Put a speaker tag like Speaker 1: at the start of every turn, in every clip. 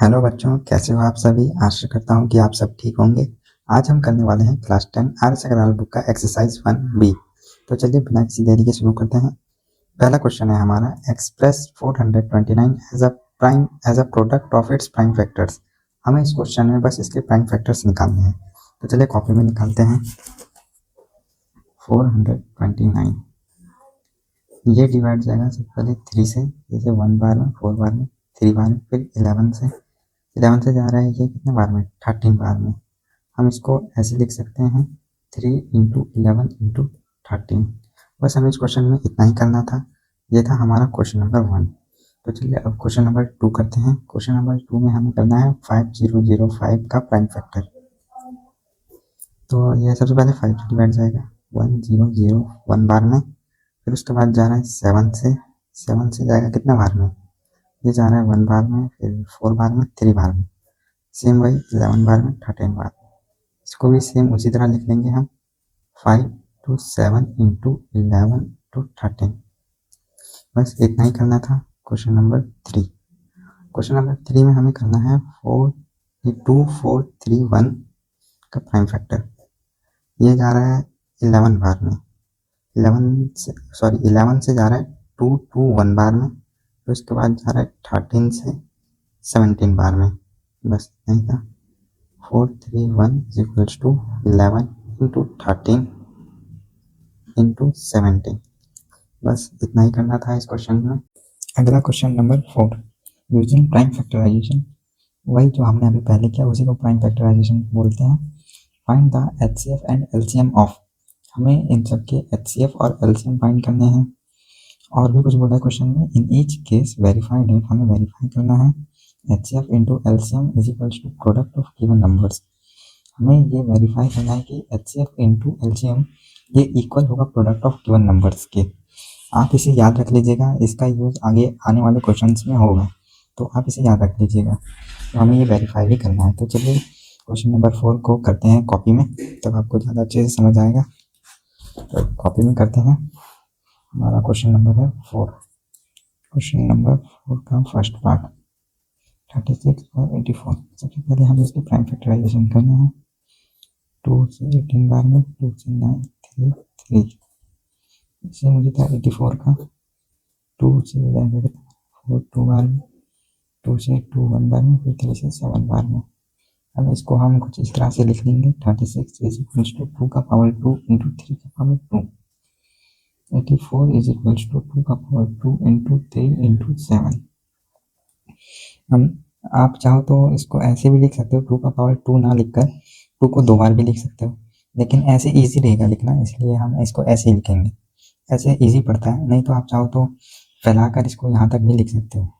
Speaker 1: Hello बच्चों, कैसे हो आप सभी। आशा करता हूँ कि आप सब ठीक होंगे। आज हम करने वाले हैं क्लास 10 आर.एस. अग्रवाल बुक का एक्सरसाइज 1B। तो चलिए बिना किसी देरी के शुरू करते हैं। पहला क्वेश्चन है हमारा, express 429 as a product of its prime factors. हमें इस क्वेश्चन में बस इसके प्राइम फैक्टर्स निकालने हैं। तो चलिए कॉपी में निकालते हैं। 429 ये डिवाइड जाएगा सबसे पहले 3 से, जैसे 1 बार में, 4 बार में, 3 बार में, फिर 11 से। 11 से जा रहा है ये कितने बार में, 13 बार में। हम इसको ऐसे लिख सकते हैं 3 इंटू 11 इंटू 13। बस हमें इस क्वेश्चन में इतना ही करना था। ये था हमारा क्वेश्चन नंबर 1। तो चलिए अब क्वेश्चन नंबर 2 करते हैं। क्वेश्चन नंबर 2 में हमें करना है 5005 का प्राइम फैक्टर। तो ये सबसे पहले 5 से डिवाइड जाएगा 1001 बार में, फिर उसके बाद जा रहा है 7 से। 7 से जाएगा कितना बार में, ये जा रहा है 1 बार में, फिर 4 बार में, 3 बार में। सेम वही 11 बार में, 13 बार। इसको भी सेम उसी तरह लिख लेंगे हम, 5 to 7 into 11 to 13। बस इतना ही करना था। Question number 3। क्वेश्चन नंबर 3 में हमें करना है 2431 का प्राइम फैक्टर। ये जा रहा है 11 बार में, 11 से जा रहा है 221 बार में, फिर उसके बाद जा रहा है 13 से 17 बार में। बस इतना ही था। 431 is equals to 11 into 13 into 17। बस इतना ही करना था इस क्वेश्चन में। अगला question number 4, using prime factorization. वही जो हमने अभी पहले किया उसी को प्राइम फैक्टराइजेशन बोलते हैं। Find the HCF and LCM of. हमें इन सब के एचसीएफ और एलसीएम फाइंड करने हैं। और भी कुछ बोला है क्वेश्चन में, in each case verify that. हमें वेरीफाई करना है HCF into LCM is equals to product of given numbers. हमें ये वेरीफाई करना है कि एचसीएफ इंटू एलसीएम ये इक्वल होगा प्रोडक्ट ऑफ गिवन नंबर्स के। आप इसे याद रख लीजिएगा, इसका यूज आगे आने वाले क्वेश्चंस में होगा, तो आप इसे याद रख लीजिएगा। तो हमें ये वेरीफाई भी करना है। तो चलिए क्वेश्चन नंबर 4 को करते हैं कॉपी में, तब आपको ज़्यादा अच्छे से समझ आएगा। तो कॉपी में करते हैं। हमारा क्वेश्चन नंबर है 4। क्वेश्चन नंबर 4 का फर्स्ट पार्ट 36 और 84। सबसे पहले हम इसकी प्राइम फैक्टराइजेशन करना है। 2 से 18 बार में, 2 से 9, 3, 3। इसे मुझे था 84 का। 2 से जाएगा 4 2 बार में, 2 से 2 1 बार में, फिर 3 से 7 बार में। अब इसको हम कुछ इस तरह से लिख लेंगे, 36 इज इक्वल्स टू 2 का पावर 2 इंटू 3 का पावर 2। 84 इज इक्वल्स टू 2 का पावर 2 इंटू 3 इंटू 7। हम आप चाहो तो इसको ऐसे भी लिख सकते हो, 2 का पावर 2 ना लिखकर 2 को 2 बार भी लिख सकते हो, लेकिन ऐसे इजी रहेगा लिखना, इसलिए हम इसको ऐसे ही लिखेंगे। ऐसे इजी पड़ता है। नहीं तो आप चाहो तो फैलाकर इसको यहाँ तक भी लिख सकते हो।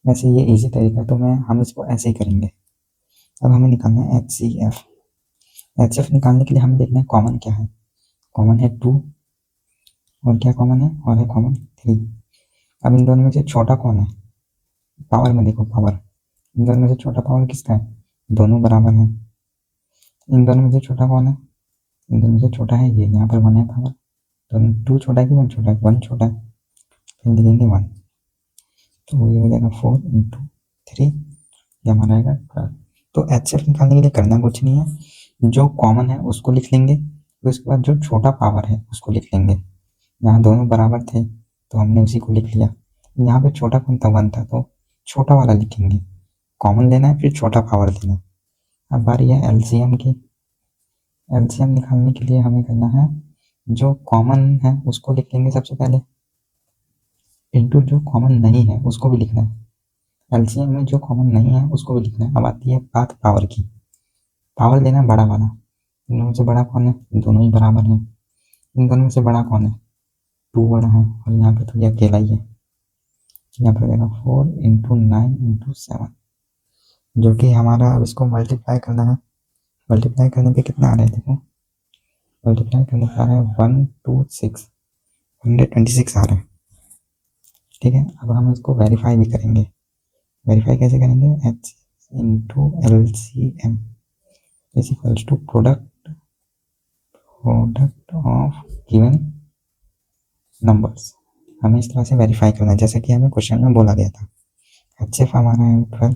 Speaker 1: वैसे ये इजी तरीका, तो हम इसको ऐसे ही करेंगे। अब हमें निकालना है HCF। HCF निकालने के लिए हमें देखना है कॉमन क्या है। कॉमन है 2, और क्या कॉमन है, और है कॉमन 3। अब इन दोनों में से छोटा कौन है, पावर में देखो, पावर इन दोनों में से छोटा पावर किसका है, दोनों बराबर है। इन दोनों में से छोटा कौन है, इन दोनों में से छोटा है ये, यहाँ पर 1 है पावर। दोनों 2 छोटा है कि 1 छोटा है, 1 छोटा है, फिर लिखेंगे 1। तो ये हो जाएगा 4 इंटू 3, ये हमारा आएगा 12। तो HCF निकालने के लिए करना कुछ नहीं है, जो कॉमन है उसको लिख लेंगे, फिर उसके बाद जो छोटा पावर है उसको लिख लेंगे। यहाँ दोनों बराबर थे तो हमने उसी को लिख लिया। यहाँ पे छोटा कौन था, 1 था, तो छोटा वाला लिखेंगे। कॉमन लेना है, फिर छोटा पावर लेना है। अब बारी है एलसीएम की। एलसीएम निकालने के लिए हमें करना है, जो कॉमन है उसको लिख लेंगे सबसे पहले, इंटू जो कॉमन नहीं है उसको भी लिखना है। एलसीएम में जो कॉमन नहीं है उसको भी लिखना है। अब आती है बात पावर की। पावर लेना बड़ा वाला। इन दोनों से बड़ा कौन है, दोनों ही बराबर हैं। इन दोनों में से बड़ा कौन है, 2 बड़ा है, और यहाँ पे तो ये अकेला ही है। यहाँ पे रहेगा 4 इंटू 9 इंटू 7, जो कि हमारा, अब इसको मल्टीप्लाई करना है। मल्टीप्लाई करने पे कितना आ रहा है देखो, मल्टीप्लाई करने पे आ रहा है 126, 126 आ रहा है। ठीक है, अब हम इसको वेरीफाई भी करेंगे। वेरीफाई कैसे करेंगे, H into L C M is equals to product of given numbers. हमें इस तरह से वेरीफाई करना है, जैसा कि हमें क्वेश्चन में बोला गया था। HCF हमारा है 12,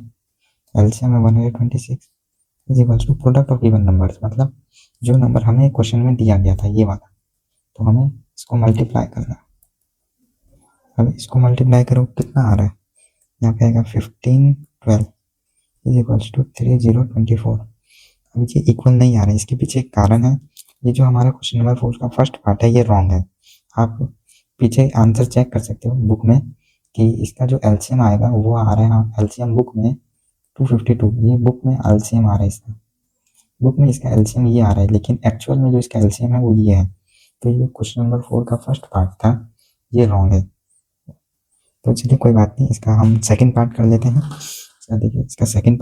Speaker 1: एलसीएम है 126 is equals to product of given numbers, मतलब जो नंबर हमें क्वेश्चन में दिया गया था ये वाला, तो हमें इसको मल्टीप्लाई करना है। अब इसको मल्टीप्लाई करो कितना आ रहा है, यहाँ पे आएगा 1512 इज इक्वल्स टू 3024। अब ये इक्वल नहीं आ रहा है, इसके पीछे एक कारण है। ये जो हमारा क्वेश्चन नंबर 4 का फर्स्ट पार्ट है ये रॉन्ग है। आप पीछे आंसर चेक कर सकते हो बुक में कि इसका जो एलसीएम आएगा वो आ रहा है, एलसीएम बुक में 252, ये बुक में एलसीएम आ रहा है इसका, बुक में इसका एलसीएम ये आ रहा है, लेकिन एक्चुअल में जो इसका एलसीएम है वो ये है। तो ये क्वेश्चन नंबर 4 का फर्स्ट पार्ट था, ये रॉन्ग है। तो चलिए कोई बात नहीं, इसका हम सेकंड पार्ट कर लेते हैं। तो देखिए इसका सेकंड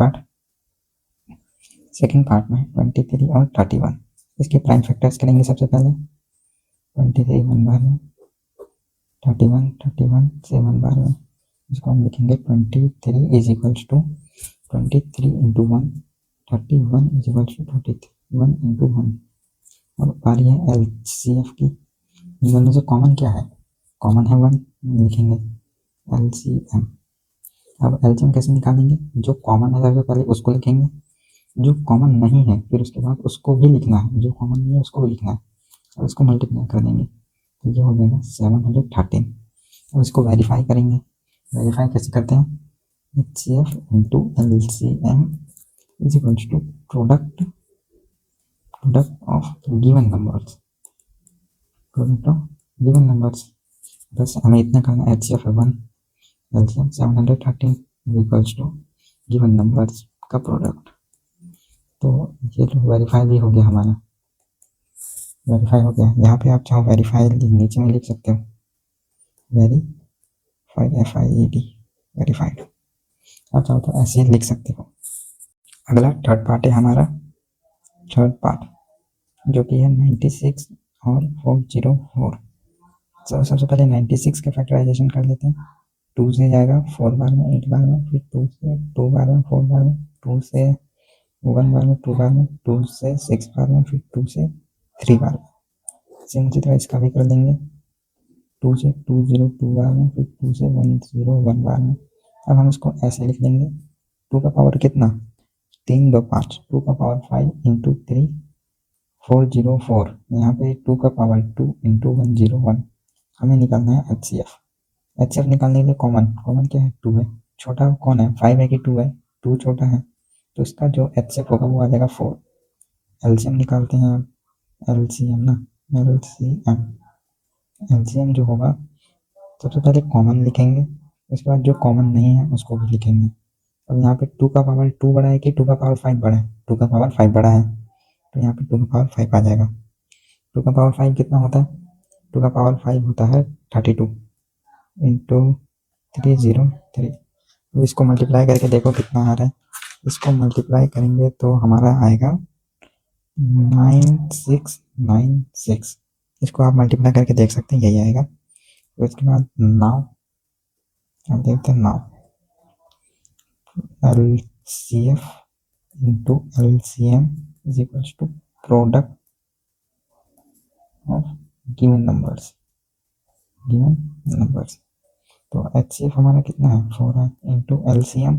Speaker 1: पार्ट में 23 और 31 इसके प्राइम फैक्टर्स करेंगे। सबसे पहले 23 1 बार में, 31 7 बार में, इसको हम लिखेंगे 23 is equals to 23 into 1, 31 is equals to 31 into 1। अब बारी है एलसीएफ की, इन दोनों से कॉमन क्या है, कॉमन है 1, लिखेंगे एलसीएम। अब एलसीएम कैसे निकालेंगे, जो कॉमन है सबसे पहले उसको लिखेंगे, जो कॉमन नहीं है फिर उसके बाद उसको भी लिखना है, जो कॉमन नहीं है उसको भी लिखना है, और इसको मल्टीप्लाई कर देंगे तो ये हो जाएगा 713। अब इसको वेरीफाई करेंगे। वेरीफाई कैसे करते हैं, HCF into LCM is equals to product of given numbers, product of given numbers. बस हमें इतना करना है, HCF है 1, LCM 713 equals to given numbers का प्रोडक्ट। तो ये तो वेरीफाई भी हो गया हमारा, वेरीफाई हो गया। यहाँ पे आप चाहो वेरीफाई नीचे में लिख सकते हो, वेरीफाइड FIED वेरीफाइड, आप चाहो तो ऐसे ही लिख सकते हो। अगला थर्ड पार्ट है हमारा, थर्ड पार्ट जो कि है 96 और 404। तो सबसे पहले 96 का फैक्टराइजेशन कर लेते हैं। 2 से जाएगा 4 बार में 8 बार में, फिर 2 से 2 बार में 4 बार में, 2 से 1 बार में 2 बार में, 2 से 6 बार में, फिर 2 से 3 बार में। सेम उसी तरह इसका भी कर देंगे, 2 से 202 बार में, फिर 2 से 101 बार में। अब हम इसको ऐसे लिख देंगे, 2 का पावर कितना, 3 2 5, 2 का पावर 5 इंटू 3 404, यहाँ पे 2 का पावर 2 इंटू 101। हमें निकालना है HCF निकालने के लिए कॉमन क्या है, 2 है, छोटा कौन है 5 है कि 2 है, 2 छोटा है, तो इसका जो HCF होगा वो आ जाएगा 4। LCM निकालते हैं, LCM ना, LCM जो होगा सबसे पहले कॉमन लिखेंगे, उसके बाद जो कॉमन नहीं है उसको भी लिखेंगे। अब यहाँ पे 2 का पावर 2 बड़ा है कि 2 का पावर 5 बड़ा है, 2 का पावर 5 बड़ा है, तो यहाँ पे 2 का पावर 5 आ जाएगा। 2 का पावर 5 कितना होता है, 2 का पावर 5 होता है 32 इंटू 303। तो इसको मल्टीप्लाई करके देखो कितना आ रहा है, इसको मल्टीप्लाई करेंगे तो हमारा आएगा 9696। इसको आप मल्टीप्लाई करके देख सकते हैं, यही आएगा। तो इसके बाद नाउ अब देखते हैं, now LCF into LCM is equals to product of given numbers, तो HCF हमारा कितना है 4 है, into LCM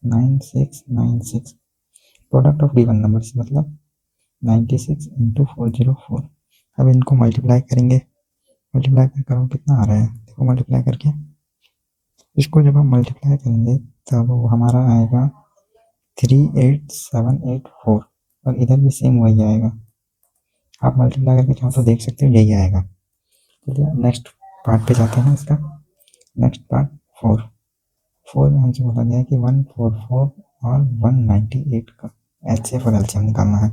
Speaker 1: 9696, product of given numbers मतलब 96 इंटू 404। अब इनको मल्टीप्लाई करेंगे, मल्टीप्लाई करो कितना आ रहा है, देखो मल्टीप्लाई करके इसको जब हम मल्टीप्लाई करेंगे तब वो हमारा आएगा 38784, और इधर भी सेम वही आएगा। आप मल्टीप्लाई करके चाहो तो देख सकते हो यही आएगा। चलिए नेक्स्ट पार्ट पे जाते हैं। इसका नेक्स्ट पार्ट 4 में हमसे बोला गया है कि 144 और 198 का HCF और LCM निकालना है।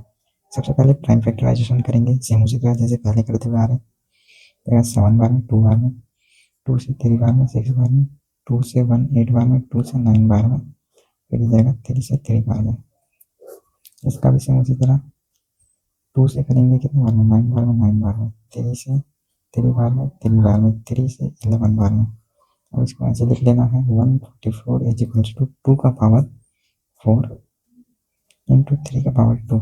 Speaker 1: सबसे पहले प्राइम फैक्टराइजेशन करेंगे, सेम उसी तरह जैसे पहले करते हुए आ रहे हैं। 7 बार में, 2 बार में, 2 से 3 बार में, 6 बार में, 2 से 1 8 बार में, 2 से 9 बार में, फिर जाएगा 3 से 3 बार में। इसका भी सेम उसी तरह 2 से करेंगे कितने बार में, 9 बार में, 9 बार में, 3 से 3 बार में, 3 बार में, 3 से 11 बार में। अब इसको ऐसे लिख लेना है 144 इज इक्वल्स टू 2 का पावर 4 इंटू 3 का power 2,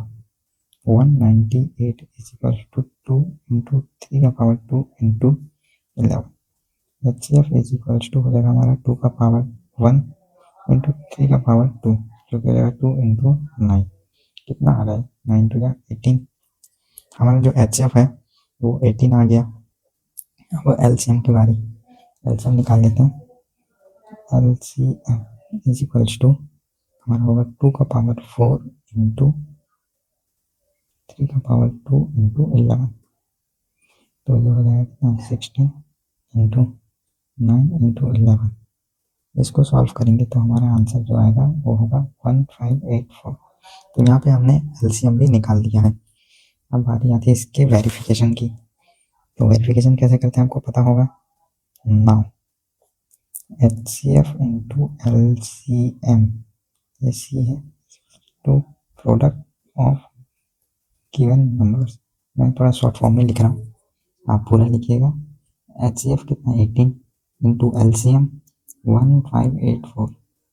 Speaker 1: 198 is equals to 2 into 3 का power 2 into 11। HCF is equals to हो जाएगा हमारा 2 का पावर 1 इंटू 3 का पावर 2, जो कि रहेगा 2 इंटू 9, कितना आ रहा है 9 टू 18। हमारा जो एच एफ है वो 18 आ गया। अब एलसीएम की बारी, एलसीएम निकाल लेते हैं। एलसीएम इज इक्वल्स टू हमारा होगा 2 का पावर 4 इंटू 3 का पावर 2 इंटू 11, तो ये हो जाएगा कितना 60 इंटू 9 इंटू 11। इसको सॉल्व करेंगे तो हमारा आंसर जो आएगा वो होगा 1584। तो यहाँ पे हमने एलसीएम भी निकाल दिया है। अब बारी आती है इसके वेरिफिकेशन की। तो वेरिफिकेशन कैसे करते हैं आपको पता होगा। नाउ HCF इंटू LCM, ये सी है, to product of given numbers. मैं थोड़ा शॉर्ट फॉर्म में लिख रहा हूँ, आप पूरा लिखिएगा। HCF कितना 18 into LCM 1584,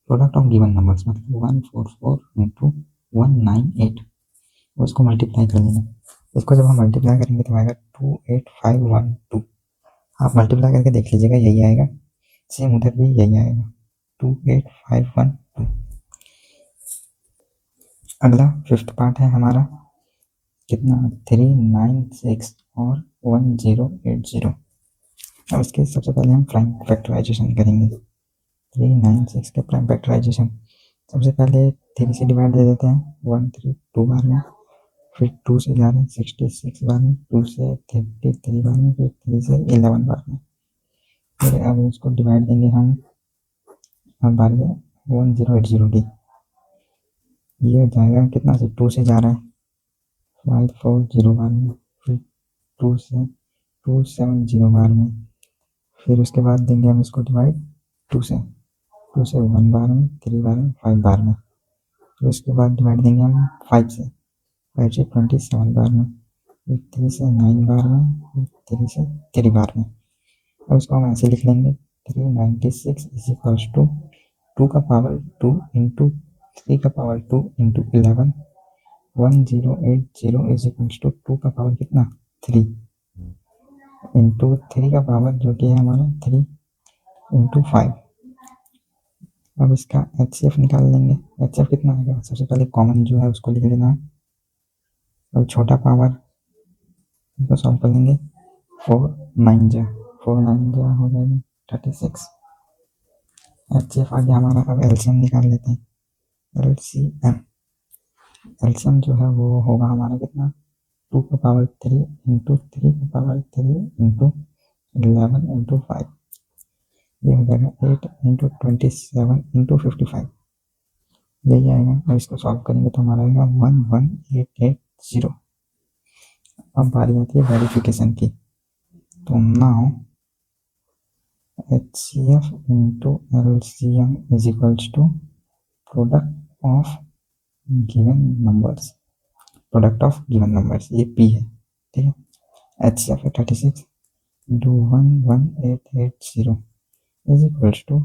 Speaker 1: product of given numbers मतलब 144 इंटू 198, उसको मल्टीप्लाई कर लेना। इसको जब हम मल्टीप्लाई करेंगे तो आएगा 28512। आप मल्टीप्लाई करके देख लीजिएगा, यही आएगा। सेम उधर भी यही आएगा 28512। अगला फिफ्थ पार्ट है हमारा कितना 396 और 1080। अब इसके सबसे पहले हम प्राइम फैक्टराइजेशन करेंगे। 396 के प्राइम फैक्टराइजेशन सबसे पहले 3 से डिवाइड दे देते हैं 1 3 2 बार में, फिर 2 से जा रहे हैं 66 बार में, 2 से 33 बार में, फिर 3 से 11 बार में। फिर अब इसको डिवाइड देंगे हम, अब बारी है 1080 की। ये हो जाएगा कितना से 2 से जा रहा है 540 बार में, फिर 2 से 270 बार में, फिर उसके बाद देंगे हम इसको डिवाइड 2 से 1 बार में, 3 बार में, 5 बार में। फिर उसके बाद डिवाइड देंगे हम 5 से 27 बार में, फिर 3 से 9 बार में, फिर 3 से 3 बार में। अब इसको हम ऐसे लिख लेंगे 396 इज इक्वल्स टू 2 का पावर 2 इंटू 3 का power 2 into 11, 1080 is equals to 2 का पावर कितना 3 इंटू 3 का पावर जो कि है हमारा 3 इंटू 5। अब इसका HCF निकाल लेंगे। HCF कितना आएगा, सबसे पहले कॉमन जो है उसको लिख लेना है। अब छोटा पावर इसको सॉल्व कर लेंगे, 4 9 जा हो जाएगा 36। HCF आ गया हमारा। अब LCM निकाल लेते हैं। LCM जो है वो होगा हमारा कितना 2 का पावर 3 इंटू 3 का पावर 3 इंटू 11 इंटू 5, ये हो जाएगा 8 इंटू 27 इंटू 55, यही आएगा। अब इसको सॉल्व करेंगे तो हमारा आएगा 11880। अब बारी आती है वेरिफिकेशन की। तो now HCF into LCM is equals to product of given numbers, product of given numbers ये P है, ठीक है। HCF है 36 into 11880 is equals to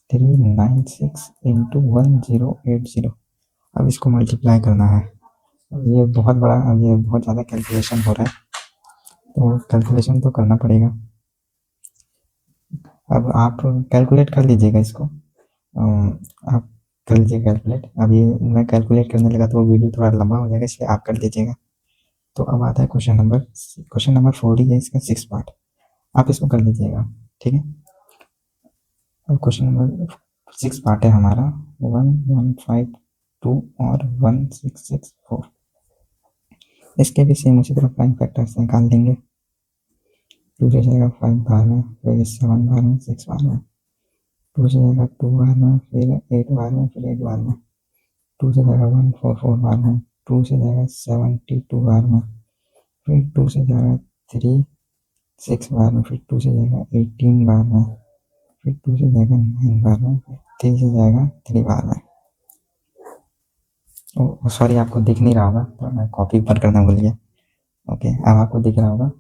Speaker 1: 396 into 1080। अब इसको मल्टीप्लाई करना है। अब ये बहुत बड़ा, अब ये बहुत ज़्यादा कैलकुलेशन हो रहा है, तो कैलकुलेशन तो करना पड़ेगा। अब आप कैलकुलेट कर लीजिएगा इसको, आप कर लीजिए कैलकुलेट। अभी मैं कैलकुलेट करने लगा तो वो वीडियो थोड़ा लंबा हो जाएगा, इसलिए आप कर लीजिएगा। तो अब आता है क्वेश्चन नंबर 4 ही है इसका 6 पार्ट, आप इसको कर लीजिएगा, ठीक है। अब क्वेश्चन नंबर 6 पार्ट है हमारा 1152 और 1664। इसके भी सेम उसी तरह प्राइम फैक्टर्स निकाल देंगे। 2 से जाएगा 5 बार में, फिर 7 बार में, 6 बार में, 2 से जाएगा 2 बार में, फिर 8 बार में, फिर 8 बार में, 2 से जाएगा 144 बार में, 2 से जाएगा 72 बार में, फिर 2 से जाएगा 3 6 बार में, फिर 2 से जाएगा 18 बार में, फिर 2 से जाएगा 9 बार में, फिर 3 से जाएगा 3 बार में। सॉरी आपको दिख नहीं रहा होगा, तो मैं कॉपी पर करना भूल गया। ओके, अब आपको दिख रहा होगा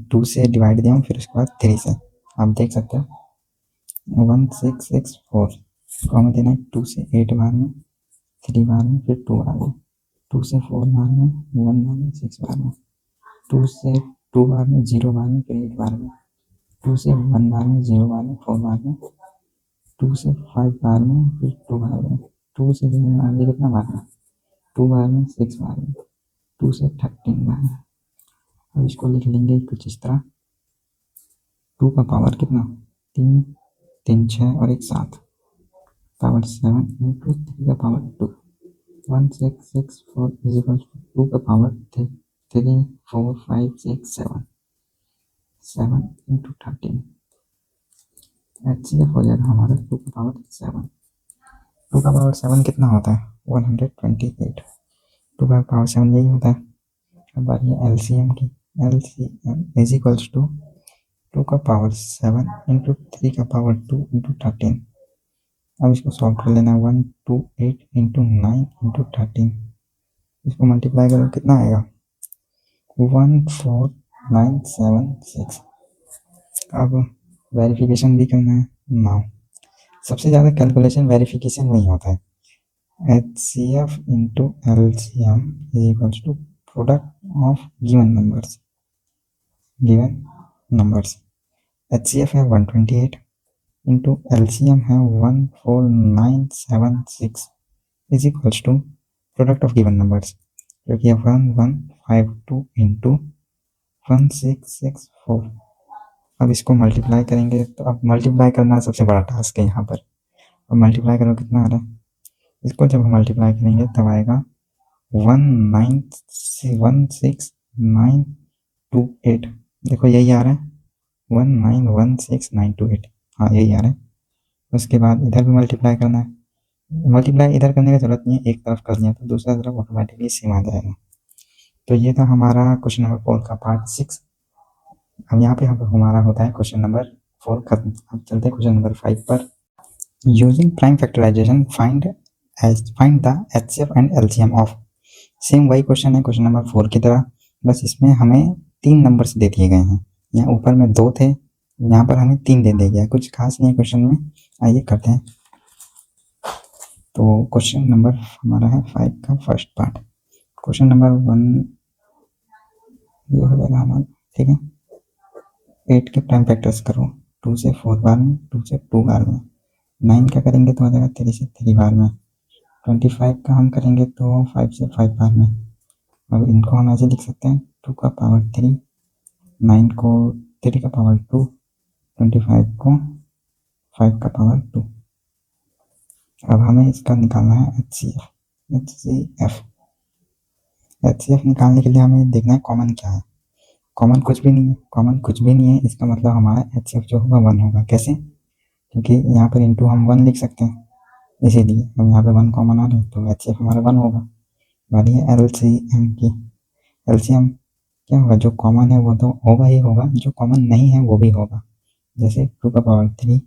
Speaker 1: 2 से डिवाइड दिया हूँ, फिर उसके बाद 3 से आप देख सकते हो 1664 को हमें देना है 2 से 8 बार में, 3 बार में, फिर 2 बार में, 2 से 4 बार में, 1 बार में, 6 बार में, 2 से 2 बार में, 0 बार में, फिर 8 बार में, 2 से 1 बार में, 0 बार में, 4 बार में, 2 से 5 बार में, फिर 2 बार में, 2 से आगे कितना बार है, 2 बार में, 6 बार में, 2 से 13 बार में। अब इसको लिख लेंगे कुछ इस तरह, 2 का पावर कितना, 3, 3 6 और 1 7, पावर 7 इंटू 3 का पावर 2, 1664 इज इक्वल टू 2 का पावर 3 4 5 6 7, 7 इंटू 13। HCF हो जाएगा हमारा 2 का पावर 7। 2 का पावर 7 कितना होता है, 128। 2 का पावर 7 यही होता है। अब बात है LCM की, LCM इज इक्वल्स टू 2 का पावर 7 इंटू 3 का पावर 2 इंटू 13। अब इसको सॉल्व कर लेना, 128 इंटू 9 इंटू 13, इसको मल्टीप्लाई करो कितना आएगा, 14976। अब वेरिफिकेशन भी करना है नाउ। सबसे ज़्यादा कैलकुलेशन वेरिफिकेशन नहीं होता है। HCF into LCM is equals to product of given numbers. HCF है 128 इंटू LCM है 14976 is equals to product of given numbers, जो कि 1152 इंटू 1664। अब इसको मल्टीप्लाई करेंगे, तो अब मल्टीप्लाई करना सबसे बड़ा टास्क है यहाँ पर। अब मल्टीप्लाई करो कितना आ रहा है, इसको जब हम मल्टीप्लाई करेंगे तब आएगा 1916928। देखो यही आ रहा है 1916928, हाँ यही आ रहा है। उसके बाद इधर भी मल्टीप्लाई करना है। मल्टीप्लाई इधर करने की जरूरत नहीं है, एक तरफ कर लिया तो दूसरा तरफ ऑटोमेटिकली सेम आ जाएगा। तो ये था हमारा क्वेश्चन नंबर 4 का पार्ट 6। अब यहाँ पे हमारा होता है क्वेश्चन नंबर 4 खत्म। अब चलते हैं क्वेश्चन नंबर 5 पर। Using prime factorization find the HCF and LCM of. Same वही क्वेश्चन है क्वेश्चन नंबर 4 की तरह, बस इसमें हमें 3 नंबर्स दे दिए गए हैं। यहाँ ऊपर में 2 थे, यहाँ पर हमें 3 दे दिया गया, कुछ खास नहीं है क्वेश्चन में। आइए करते हैं। तो क्वेश्चन नंबर हमारा है 5 का फर्स्ट पार्ट। क्वेश्चन नंबर 1 ये हो जाएगा हमारा, ठीक है। 8 के प्राइम फैक्टर्स करो, 2 से 4 बार में, 2 से 2 बार में। 9 का करेंगे तो हो जाएगा 3 से 3 बार में। 25 का हम करेंगे तो 5 से 5 बार में। अब इनको हम ऐसे लिख सकते हैं, 2 का पावर 3, 9 को 3 का पावर 2, 25 को 5 का पावर 2। अब हमें इसका निकालना है HCF निकालने के लिए हमें देखना है कॉमन क्या है। कॉमन कुछ भी नहीं है, इसका मतलब हमारा HCF जो होगा 1 होगा। कैसे, क्योंकि यहाँ पर इंटू हम 1 लिख सकते हैं, इसीलिए हम यहाँ पे 1 कॉमन आ रहे हैं तो HCF हमारा 1 होगा। बारी है LCM की। LCM क्या होगा, जो कॉमन है वो तो होगा ही होगा, जो कॉमन नहीं है वो भी होगा। जैसे 2 का पावर 3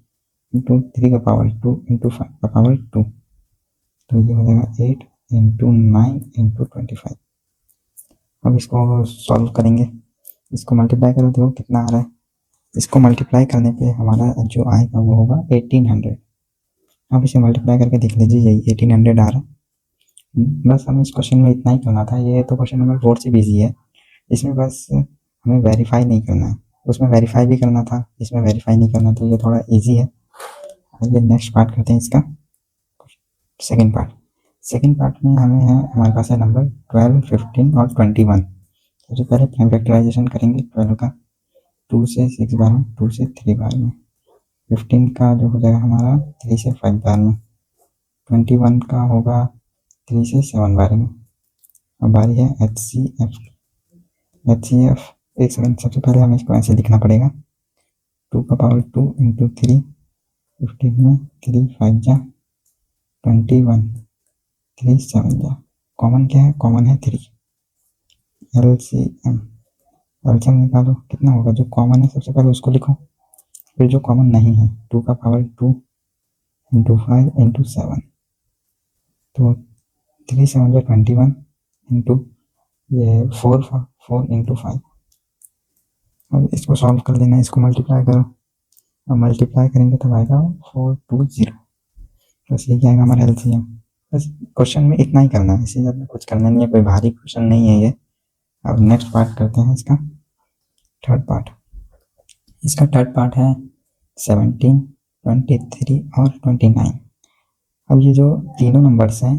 Speaker 1: इंटू 3 का पावर 2 इंटू 5 का पावर 2, तो ये हो जाएगा 8 इंटू 9 इंटू 25। अब इसको सॉल्व करेंगे, इसको मल्टीप्लाई करो, देखो कितना आ रहा है। इसको मल्टीप्लाई करने पे हमारा जो आएगा वो होगा 1800। अब इसे मल्टीप्लाई करके देख लीजिए, यही 1800 आ रहा है। बस हमें इस क्वेश्चन में इतना ही करना था। ये तो क्वेश्चन नंबर 4 से भी ईजी है, इसमें बस हमें वेरीफाई नहीं करना है, उसमें वेरीफाई भी करना था, इसमें वेरीफाई नहीं करना, तो ये थोड़ा इजी है। आइए नेक्स्ट पार्ट करते हैं इसका, सेकंड पार्ट में हमें है, हमारे पास है नंबर 12, 15 और 21। सबसे पहले प्राइम फैक्टराइजेशन करेंगे 12 का, 2 से 6 बार में, 2 से 3 बार में। 15 का जो हो जाएगा हमारा 3 से 5 बार में। 21 का होगा 3 से 7 बार में। अब बारी है HCF। एक सेकंड, सबसे पहले हमें इसको ऐसे लिखना पड़ेगा, 2 का पावर 2 इंटू 3, 15 में 3 5 जा 21, 3 7 जा। कॉमन क्या है, कॉमन है 3। LCM निकालो, कितना होगा, जो कॉमन है सबसे पहले उसको लिखो, फिर जो कॉमन नहीं है 2 का पावर 2 इंटू 5 इंटू 7, तो 3 7 जा 21 इंटू ये 4 इंटू 5। अब इसको सॉल्व कर लेना है, इसको मल्टीप्लाई करो। अब मल्टीप्लाई करेंगे तब आएगा 420। बस ये क्या आएगा हमारा LCM। बस क्वेश्चन में इतना ही करना है, इससे ज़्यादा कुछ करना नहीं है, कोई भारी क्वेश्चन नहीं है ये। अब नेक्स्ट पार्ट करते हैं इसका थर्ड पार्ट। इसका थर्ड पार्ट है 17, 23 और 29। अब ये जो तीनों नंबर्स हैं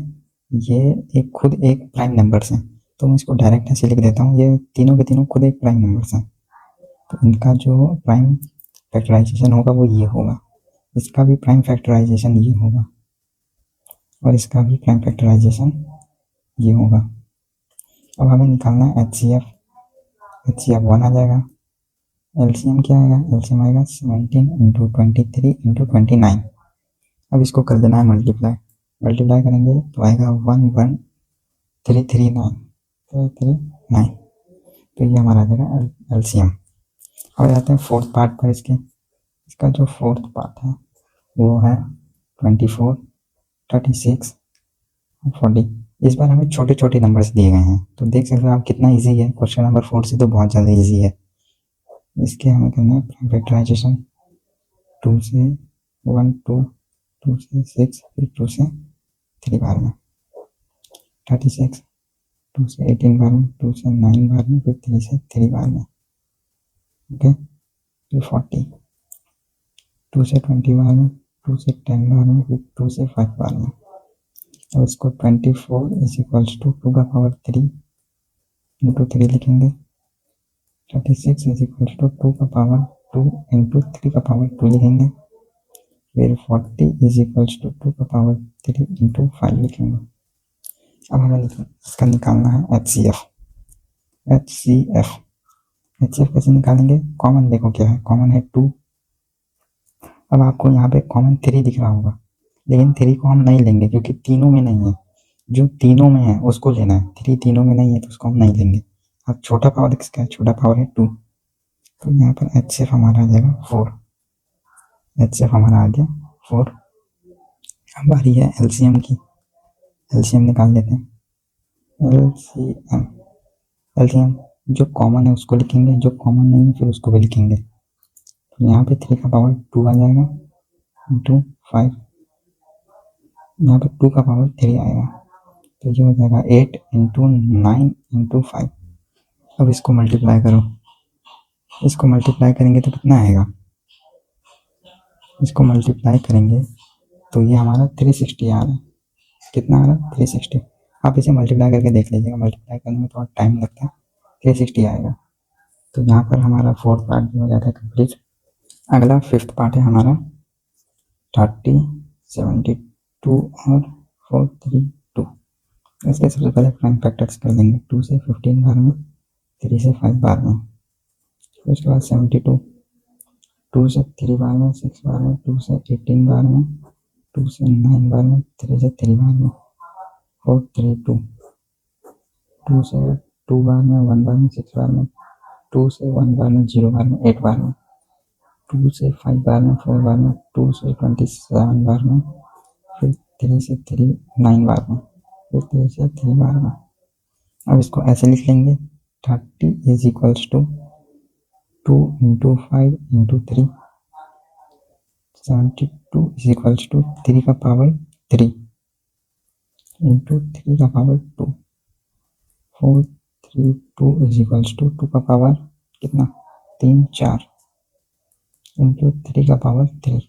Speaker 1: ये एक खुद एक प्राइम नंबर्स हैं, तो मैं इसको डायरेक्ट ऐसे लिख देता हूँ, ये तीनों के तीनों खुद एक प्राइम नंबर्स हैं, तो इनका जो प्राइम फैक्टराइजेशन होगा वो ये होगा, इसका भी प्राइम फैक्टराइजेशन ये होगा और इसका भी प्राइम फैक्टराइजेशन ये होगा। अब हमें निकालना है एच सी एफ 1 आ जाएगा, एलसीएम क्या आएगा, एलसीएम आएगा 17 इंटू 23 इंटू 29। अब इसको कर देना है मल्टीप्लाई करेंगे तो आएगा 11339 तो ये हमारा आ जाएगा एलसीएम। अब जाते हैं फोर्थ पार्ट पर इसका जो फोर्थ पार्ट है वो है 24, 36, 40। इस बार हमें छोटे छोटे नंबर्स दिए गए हैं, तो देख सकते हो आप कितना इजी है। क्वेश्चन नंबर 4 से तो बहुत ज़्यादा इजी है। इसके हमें करना है फैक्टराइजेशन 2 से 1, 2 से 6, फिर 2 से 3 बार में, 36, 2 से 18 बार में, 2 से 9 बार में, फिर 3 से 3 बार में, ओके। फिर 40, 2 से 20 बार में, 2 से 10 बार में, फिर 2 से 5 बार में। और इसको 24 इज इक्वल्स टू 2 का पावर 3 इंटू 3 लिखेंगे, 36 इज इक्वल्स टू 2 का पावर 2 इंटू 3 का पावर 2 लिखेंगे, फिर 40 इज इक्वल्स टू 2 का पावर 3 इंटू 5 लिखेंगे। अब हमें इसका निकालना है एच सी एफ कैसे निकालेंगे, कॉमन देखो क्या है, कॉमन है 2। अब आपको यहाँ पे कॉमन 3 दिख रहा होगा, लेकिन 3 को हम नहीं लेंगे क्योंकि तीनों में नहीं है, जो तीनों में है उसको लेना है। 3 तीनों में नहीं है तो उसको हम नहीं लेंगे। अब छोटा पावर किसका है, छोटा पावर है 2, तो यहाँ पर एच सी एफ हमारा आ जाएगा 4, एच सी एफ हमारा आ गया 4। अब बारी है एलसीएम की, एलसीएम निकाल लेते हैं। एलसीएम जो कॉमन है उसको लिखेंगे, जो कॉमन नहीं है फिर उसको भी लिखेंगे। तो यहाँ पे 3 का पावर 2 आ जाएगा इंटू 5, यहाँ पे 2 का पावर 3 आएगा, तो ये हो जाएगा 8 इंटू 9 इंटू 5। अब इसको मल्टीप्लाई करो, इसको मल्टीप्लाई करेंगे तो कितना आएगा, इसको मल्टीप्लाई करेंगे तो ये हमारा 360 आ रहा है। कितना आ रहा है, 360। आप इसे मल्टीप्लाई करके देख लीजिएगा, मल्टीप्लाई करने में थोड़ा टाइम लगता है, 360 आएगा। तो यहाँ पर हमारा फोर्थ पार्ट भी हो जाता है कंप्लीट। अगला फिफ्थ पार्ट है हमारा 30, 72 और 432। इसके सबसे पहले प्राइम फैक्टर्स कर देंगे, 2 से 15 बार में, 3 से 5 बार में, उसके बाद 72, 2 से 3 बार में, 6 बार में, 2 से 18 बार में, 2 से 9 बार में, 3 से 3 बार में, 432, 2 से 2 बार में, 1 बार में, 6 बार में, 2 से 1 बार में, 0 बार में, 8 बार में, 2 से 5 बार में, 4 बार में, 2 से 27 बार में, फिर 3 से 3 9 बार में, फिर 3 से 3 बार में। अब इसको ऐसे लिख लेंगे, 30 is equals to 2 into 5 into 3, 72 is equals to 3 का पावर 3 इंटू 3 का पावर 2, 432 इज इक्वल्स टू 2 का पावर कितना 3 4 इंटू 3 का पावर 3।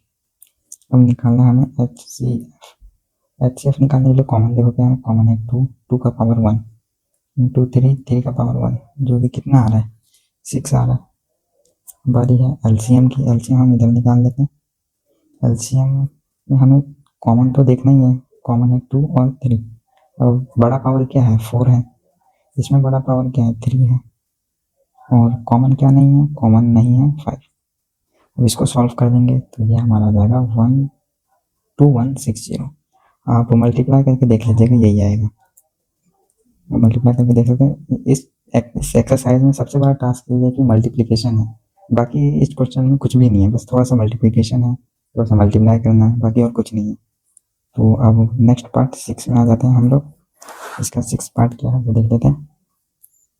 Speaker 1: अब निकालना है हमें एच सी एफ निकालने के लिए कॉमन देखो क्या है, कॉमन है 2 का पावर 1 इंटू 3 का पावर 1, जो कि कितना आ रहा है 6 आ रहा है। बारी है एलसीएम की, एलसीएम हम इधर निकाल लेते हैं। एलसीएम में हमें कॉमन तो देखना ही है, कॉमन है 2 और 3, और बड़ा पावर क्या है 4 है, इसमें बड़ा पावर क्या है 3 है, और कॉमन क्या नहीं है, कॉमन नहीं है 5। अब इसको सॉल्व कर देंगे तो ये हमारा आ जाएगा 12160। आप मल्टीप्लाई करके देख लीजिएगा यही आएगा, मल्टीप्लाई करके देख सकते हैं। इस एक्सरसाइज में सबसे बड़ा टास्क ये है कि मल्टीप्लिकेशन है, बाकी इस क्वेश्चन में कुछ भी नहीं है, बस थोड़ा सा मल्टीप्लिकेशन है, थोड़ा सा मल्टीप्लाई करना है, बाकी और कुछ नहीं है। तो अब नेक्स्ट पार्ट 6 में आ जाते हैं हम लोग। इसका 6 पार्ट क्या है वो देख लेते हैं।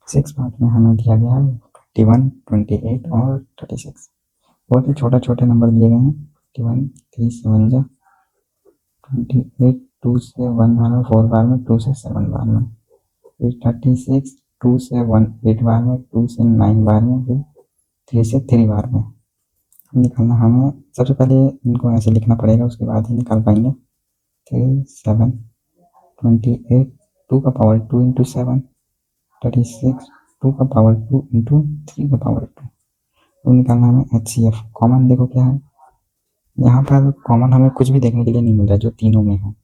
Speaker 1: 6 पार्ट में हमें दिया गया है 21, 28 और 36। बहुत ही छोटे छोटे नंबर दिए गए हैं। 21 3 7 जा 28, 2 से 1 बार में, 4 बार में, 2 से 7 बार में, फिर 36 2 से 1 8 बार में, 2 से 9 बार में, फिर 3 से 3 बार में। निकालना हमें सबसे पहले इनको ऐसे लिखना पड़ेगा, उसके बाद ही निकाल पाएंगे। 3 7 28, 2 का पावर 2 इंटू 7 36, 2 का पावर 2 इंटू 3 का पावर 2। तो निकालना हमें HCF। कॉमन देखो क्या है, यहाँ पर कॉमन हमें कुछ भी देखने के लिए नहीं मिल रहा है जो तीनों में है।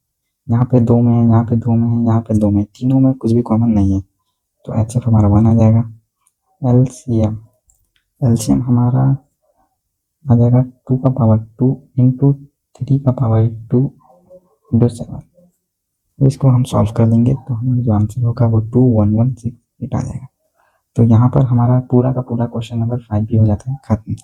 Speaker 1: यहाँ पे 2 में है, यहाँ पे 2 में है, यहाँ पे 2 में, तीनों में कुछ भी कॉमन नहीं है, तो HF हमारा 1 आ जाएगा। एलसीएम हमारा आ जाएगा 2 का पावर 2 इंटू 3 का पावर 2 इंटू 7। तो इसको हम सॉल्व कर देंगे तो हमारा जो आंसर होगा वो 21168 आ जाएगा। तो यहाँ पर हमारा पूरा का पूरा क्वेश्चन नंबर 5 भी हो जाता है खत्म।